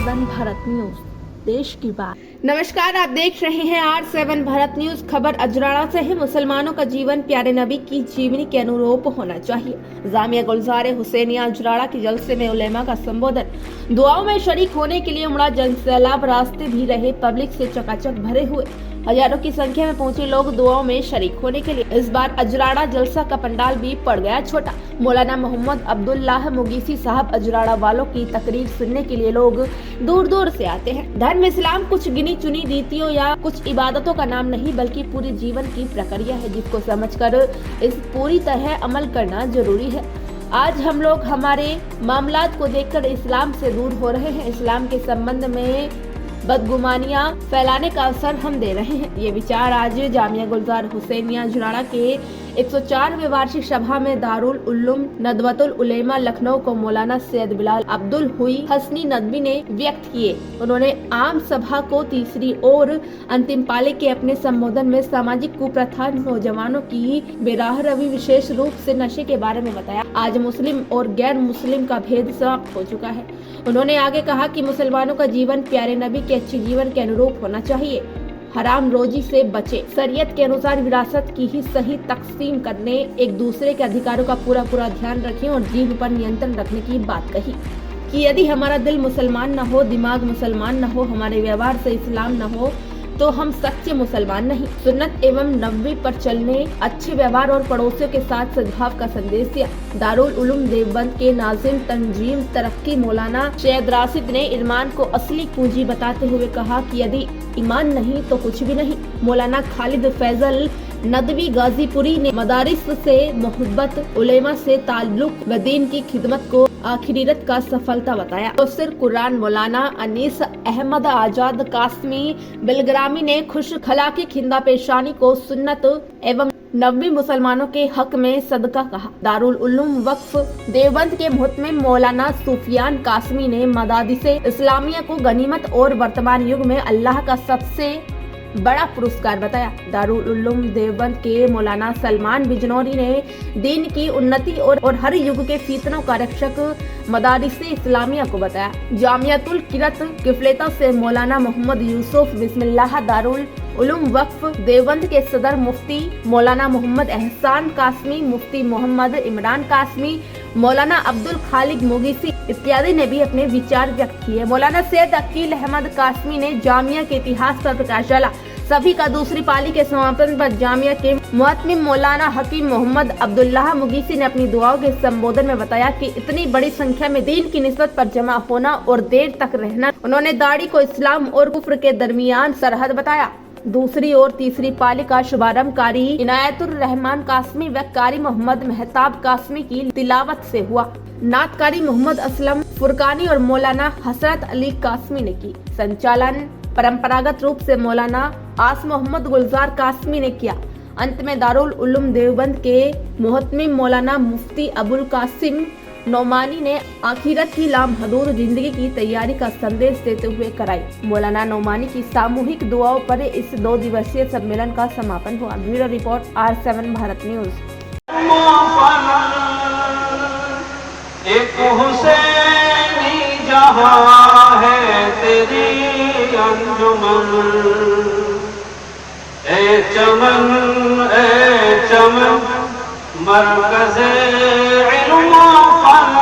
R7 Bharat news, देश की बात। नमस्कार, आप देख रहे हैं R7 भारत न्यूज। खबर अजराड़ा से है। मुसलमानों का जीवन प्यारे नबी की जीवनी के अनुरूप होना चाहिए। जामिया गुलजार हुसैनिया अजराड़ा की जलसे में उलेमा का संबोधन। दुआओं में शरीक होने के लिए उमड़ा जनसैलाब, रास्ते भी रहे पब्लिक से चकाचक भरे हुए। हजारों की संख्या में पहुंचे लोग दुआओं में शरीक होने के लिए। इस बार अजराड़ा जलसा का पंडाल भी पड़ गया छोटा। मौलाना मोहम्मद अब्दुल्लाह मुगीसी साहब अजराड़ा वालों की तकरीर सुनने के लिए लोग दूर दूर से आते हैं। धर्म इस्लाम कुछ गिनी चुनी रीतियों या कुछ इबादतों का नाम नहीं, बल्कि पूरे जीवन की प्रक्रिया है, जिसको समझकर इस पूरी तरह अमल करना जरूरी है। आज हम लोग हमारे मामलात को देखकर इस्लाम से दूर हो रहे हैं। इस्लाम के संबंध में बदगुमानियां फैलाने का अवसर हम दे रहे हैं। ये विचार आज जामिया गुलजार हुसैनिया अजराड़ा के 104वें वार्षिक सभा में दारुल उल्लूम नदवतुल उलेमा लखनऊ को मौलाना सैयद बिलाल अब्दुल हुई हसनी नदवी ने व्यक्त किए। उन्होंने आम सभा को तीसरी और अंतिम पाले के अपने संबोधन में सामाजिक कुप्रथा, नौजवानों की बेराह रवि, विशेष रूप से नशे के बारे में बताया। आज मुस्लिम और गैर मुस्लिम का भेद समाप्त हो चुका है। उन्होंने आगे कहा कि मुसलमानों का जीवन प्यारे नबी के अच्छे जीवन के अनुरूप होना चाहिए। हराम रोजी से बचे, शरीयत के अनुसार विरासत की ही सही तकसीम करने, एक दूसरे के अधिकारों का पूरा ध्यान रखें और जीभ पर नियंत्रण रखने की बात कही कि यदि हमारा दिल मुसलमान न हो, दिमाग मुसलमान न हो, हमारे व्यवहार से इस्लाम न हो, तो हम सच्चे मुसलमान नहीं। सुन्नत एवं नबवी पर चलने, अच्छे व्यवहार और पड़ोसियों के साथ सद्भाव का संदेश दिया। दारुल उलूम देवबंद के नाजिम तंजीम तरक्की मौलाना सैयद राशिद ने ईमान को असली पूंजी बताते हुए कहा कि यदि ईमान नहीं तो कुछ भी नहीं। मौलाना खालिद फैजल नदवी गाजीपुरी ने मदारिस से मोहब्बत, उलेमा से ताल्लुक व दीन की खिदमत को आखिरत का सफलता बताया। मुफस्सिर कुरान मौलाना अनीस अहमद आजाद कासमी बिलग्रामी ने खुश खलाकी खिंदा पेशानी को सुन्नत एवं नबी मुसलमानों के हक में सदका कहा। दारुल उल्लूम वक्फ देवबंद के मुहतमिम मौलाना सुफियान कासमी ने मदारिसे इस्लामिया को गनीमत और वर्तमान युग में अल्लाह का सबसे बड़ा पुरस्कार बताया। दारुल उल्लूम देवबंद के मौलाना सलमान बिजनौरी ने दीन की उन्नति और हर युग के फितनों का रक्षक मदारिसे इस्लामिया को बताया। जामियातुल किरत किफलेता से मौलाना मोहम्मद यूसुफ बिस्मिल्लाह दारुल उलूम वक्फ देवबंद के सदर मुफ्ती मौलाना मोहम्मद एहसान कासमी, मुफ्ती मोहम्मद इमरान कासमी, मौलाना अब्दुल खालिक मुगीसी इत्यादि ने भी अपने विचार व्यक्त किए। मौलाना सैयद अकील अहमद कासमी ने जामिया के इतिहास पर प्रकाश डाला। सभी का दूसरी पाली के समापन पर जामिया के मुहतमिम मौलाना हकीम मोहम्मद अब्दुल्लाह मुगीसी ने अपनी दुआओं के संबोधन में बताया कि इतनी बड़ी संख्या में दीन की निस्बत पर जमा होना और देर तक रहना। उन्होंने दाढ़ी को इस्लाम और कुफ्र के दरमियान सरहद बताया। दूसरी और तीसरी पाली का शुभारंभ कारी इनायतुर रहमान कासमी व कारी मोहम्मद मेहताब कासमी की तिलावत से हुआ। नातकारी मोहम्मद असलम फुरकानी और मौलाना हसरत अली कासमी ने की। संचालन परंपरागत रूप से मौलाना आस मोहम्मद गुलजार कासमी ने किया। अंत में दारुल उलूम देवबंद के मुहतमिम मौलाना मुफ्ती अबुल कासिम नौमानी ने आखिरत की लामहदूद जिंदगी की तैयारी का संदेश देते हुए कराई। मौलाना नौमानी की सामूहिक दुआओं पर इस 2 दिवसीय सम्मेलन का समापन हुआ। Bureau report R7 Bharat news. एक हुसैनी जहां है तेरी अंजुमन, ए चमन मरकज़े इल्म फन।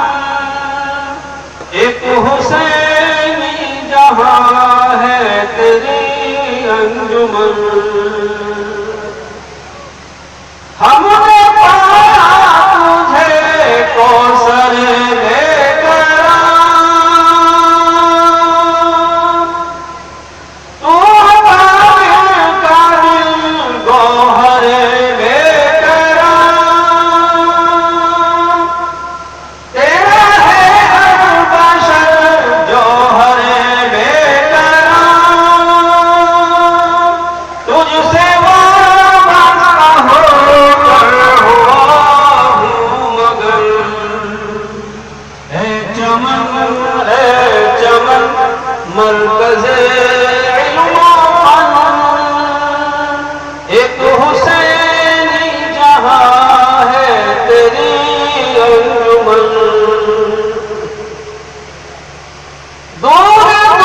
एक हुसैनी जहां है तेरी अंजुमन, हमने पाया तुझे कौसर लेकर, तू का दिल गौहर लेकर, तेरा है हर बशर जौहर लेकर, तुझसे वाबस्ता होकर हुआ हूँ मगर, ए चमन मरकज़े इल्म फन। एक हुसैनी जहां है तेरी अंजुमन, दूर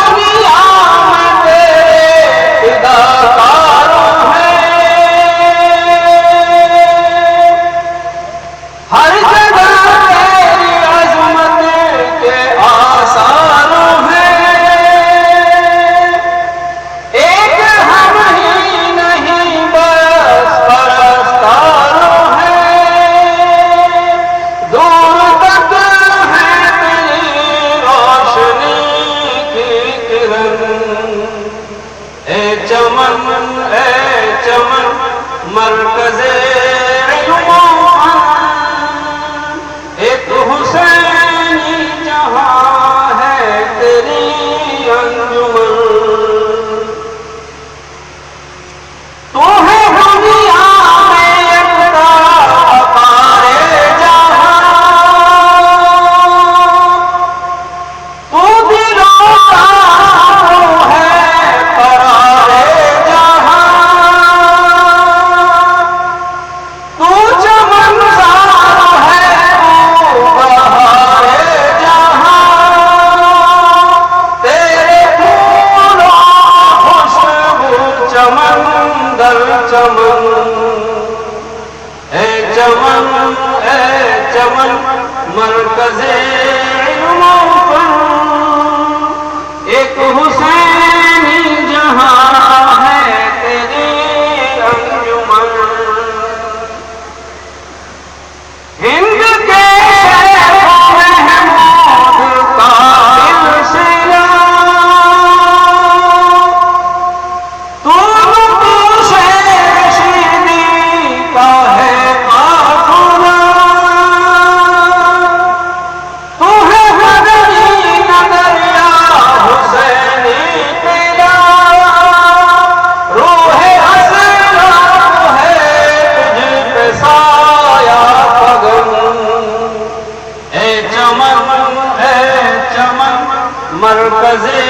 मरकज़े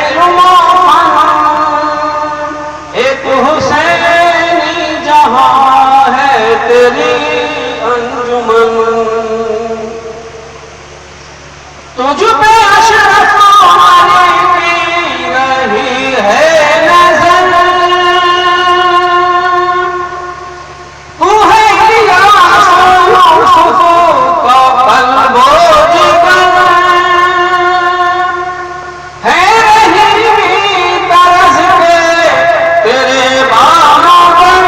इल्म व फन, एक हुसैनी जहां है तेरी अंजुमन। तुझ पे अशरफ की नहीं है नजर, तू है का कल्बो जिगर, है रही तरस के तेरे बाहों पर,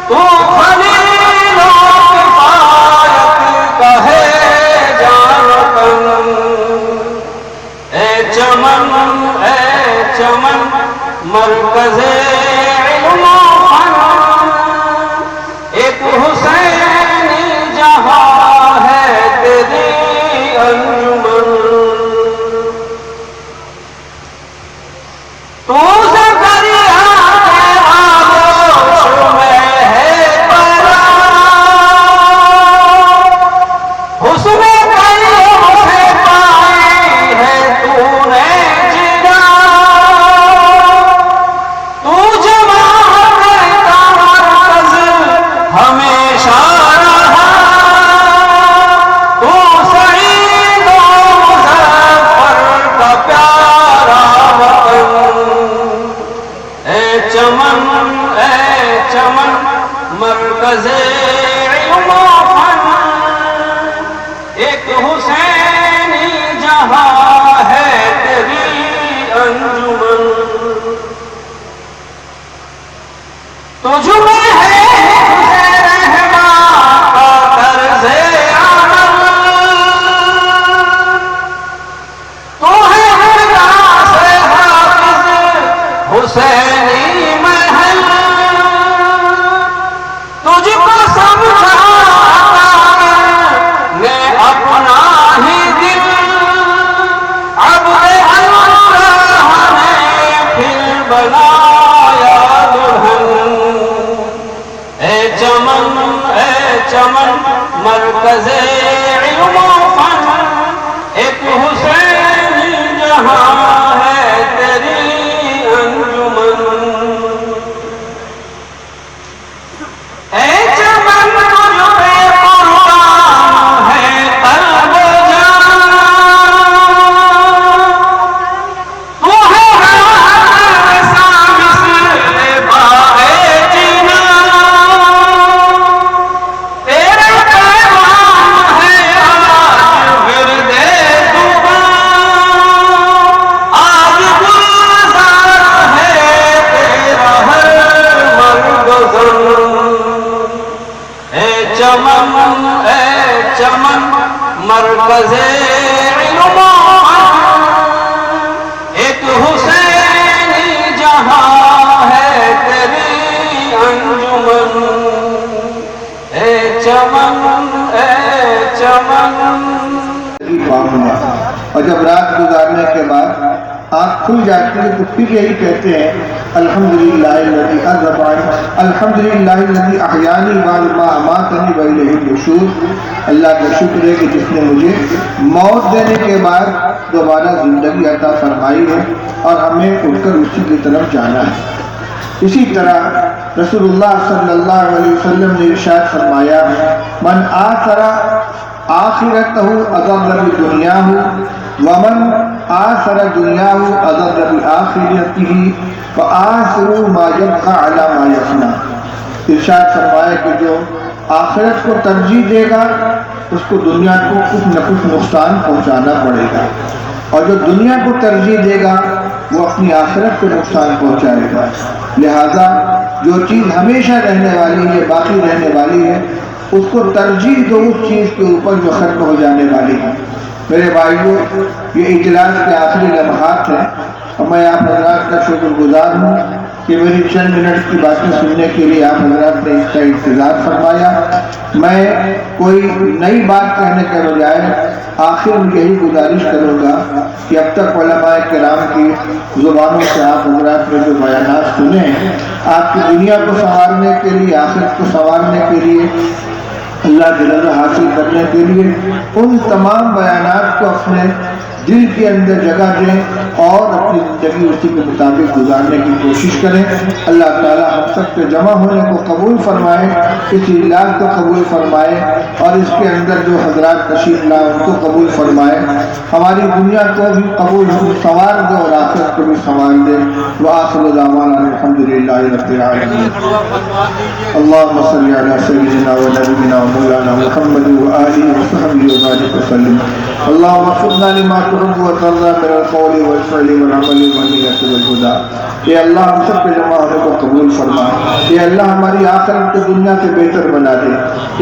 तू खलीलो किफायत का है जानकन। ए चमन मरकज़े इल्म व फन, एक हुसैनी जहां है तेरी अंजुमन। तू ज़करिया के आगोश में है परा, हुस्न कईयों से पाई है तूने जिना। तू जमात का मरकज़ हमेशा रहा, तू सईद व मुज़फ़्फ़र का प्यारा वतन। ए चमन मरकज़े इल्म व फन, एक हुसैनी जहां है तेरी अंजुमन। तुझ में है रहमान का तर्ज़े अमल, तू है खुदा से हाफ़िज़ हुसैनी महल। तुझको समझा ने अपना ही दिल, अब्दे अल्लाह ने फिर बनाया दुल्हन। ए चमन मरकज़े इल्म व फन, एक हुसैनी जहां है तेरी अंजुमन। ए चमन तुझ पे कुर्बान है क़ल्ब जान, तू है हर सामिस बाए जीना। तेरा पैगाम है आज विरदे ज़ुबान, आज गुलज़ार है तेरा हर मरग़ज़न। ए चमन मरकज़े इल्म व फन, एक हुसैनी जहां है तेरी अंजुमन। ए चमन और जब रात गुजारने के बाद आँख खुल जाती है तो फिर यही कहते हैं अल्हम्दुलिल्लाहिल्लज़ी अज़्ज़बान, अल्हम्दुलिल्लाहिल्लज़ी अहयानी बाद मा अमातनी व इलैहिन नुशूर। अल्लाह का शुक्र है कि जिसने मुझे मौत देने के बाद दोबारा ज़िंदगी अता फरमाई है और हमें उठकर उसी की तरफ जाना है। इसी तरह रसूलुल्लाह सल्लल्लाहु अलैहि वसल्लम ने इरशाद फरमाया, मन आसरा आखिरतहु अज़र्र बि दुनियाहु व मन आसरा दुनियाहु अज़र्र बि आखिरतिही व आसिरू मा यबक़ा अला मा यफ़ना। इरशाद फरमाया कि जो आखिरत को तरजीह देगा उसको दुनिया को कुछ न कुछ नुकसान पहुंचाना पड़ेगा, और जो दुनिया को तरजीह देगा वो अपनी आखिरत को नुकसान पहुंचाएगा। लिहाजा जो चीज़ हमेशा रहने वाली है, बाकी रहने वाली है, उसको तरजीह दो उस चीज़ के ऊपर जो खत्म हो जाने वाली है। मेरे भाइयों, ये इजलास के आखिरी लम्हात हैं और मैं आप हज़रात का शुक्रगुजार हूँ कि मेरी चंद मिनट की बातें सुनने के लिए आप हज़रात ने इसका इंतज़ार फरमाया। मैं कोई नई बात कहने के बजाय आखिर में यही गुजारिश करूँगा कि अब तक उलमाए किराम की ज़ुबानों से आप हज़रात ने जो बयानात सुने, आपकी दुनिया को संवारने के लिए, आखिरत को संवारने के लिए अल्लाह की रज़ा हासिल करने के लिए उन तमाम बयानात को अपने दिल के अंदर जगह दें और अपनी ज़िंदगी उसी के मुताबिक गुजारने की कोशिश करें। अल्लाह ताला हम सब के जमा होने को कबूल फरमाए, इस इलाज को कबूल फरमाए और इसके अंदर जो हजरात तशरीफ लाए उनको कबूल फरमाए। हमारी दुनिया को भी कबूल संवार दे और आखिरत को भी संवार दे। व आखिरु दावाना अल्हम्दुलिल्लाहि रब्बिल आलमीन। अल्लाहुम्मा सल्लि अला सय्यिदिना व नबiyina व मौलाना मुहम्मद व आलिहि व सहबिहि व बारिक वसल्लम। अल्लाहुम्मा वफ़िक़ना लिमा तुहिब्बु व तर्ज़ा मिनल क़ौलि वल फ़िअलि वल अमलि वन नियति वल हुदा। ये अल्लाह हम सब के जमा होने को कबूल फरमा। ये अल्लाह हमारी आखिरत को दुनिया से बेहतर बना दे।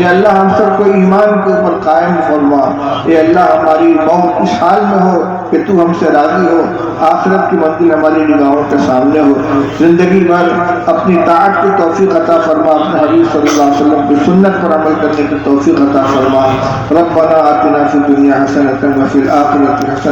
ये अल्लाह हम सब को ईमान के ऊपर कायम फरमा। ये अल्लाह हमारी मौत इस हाल में हो कि तू हमसे राज़ी हो, आखिरत की मंजिल हमारी निगाहों के सामने हो। ज़िंदगी भर अपनी ताअत की तौफ़ीक़ अता फरमा, अपने हबीब सल्लल्लाहु अलैहि वसल्लम की सुन्नत पर अमल करने की तौफ़ीक़ अता फरमा। रब्बना आतिना फ़िद दुनिया हसनतन व फ़िल आखिरति हसनतन